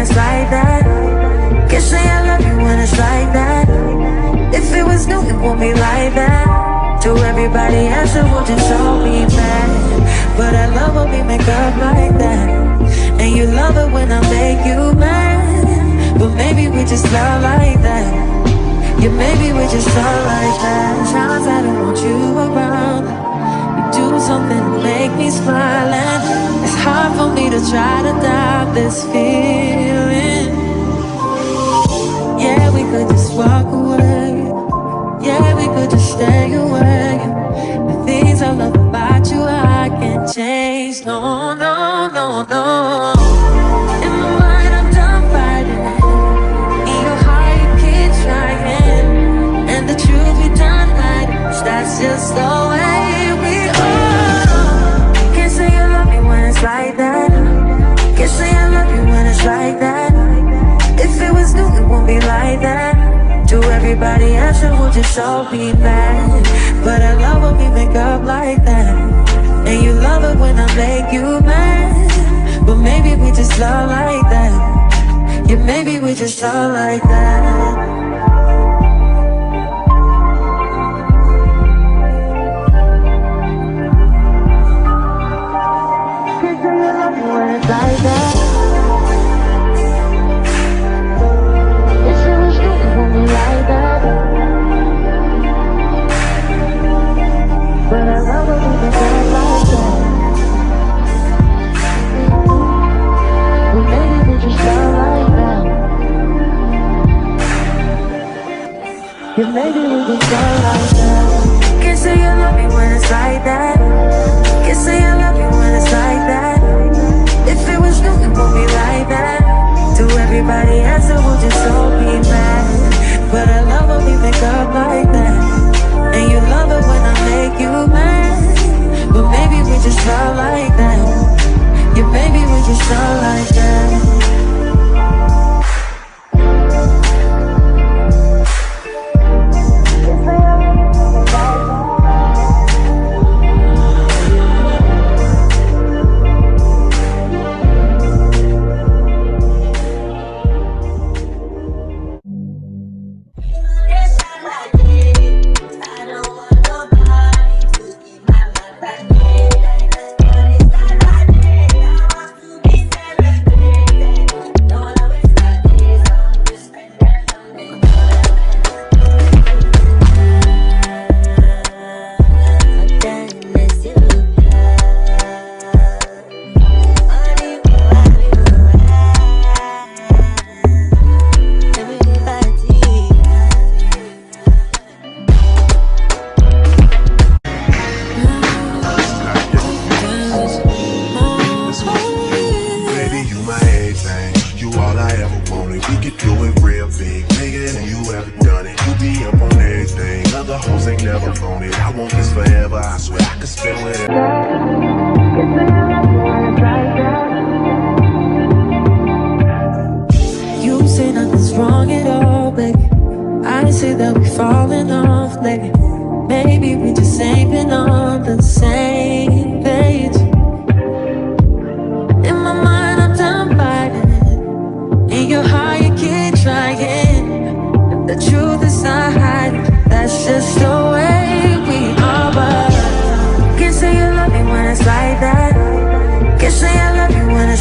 it's like that. Can't say I love you when it's like that. If it was new, it won't be like that. To everybody else, it will just all be bad. But I love when we make up like that. And you love it when I make you mad. But maybe we just love like that. Yeah, maybe we just love like that. Times I don't want you around. You do something to make me smile, and it's hard for me to try to doubt this feeling. Yeah, we could just walk away. Yeah, we could just stay away. The things I love about you, I can't change. No, no, no, no. In my mind, I'm done fighting. In your heart, you keep trying. And the truth, we done hiding. That's just the way we are. Can't say you love me when it's like that. Can't say I love you when it's like that. If it was new, it won't be like that. To everybody else, it will just all be bad. But I love when we make up like that. And you love it when I make you mad. But maybe we just love like that. Yeah, maybe we just love like that. Like that. If it was you, it won't be like that. But I love it when it's like that. But maybe we just love like that. Yeah, maybe we just love like that. Can't say you love me when it's like that. Can't say I love you when it's like that. If it was new, it won't be like that. To everybody else, it will just all be bad. But I love when we make up like that. And you love it when I make you mad. But maybe we just love like that. Yeah, maybe we just love like that. You say nothing's wrong at all, baby. I say that we falling off lately.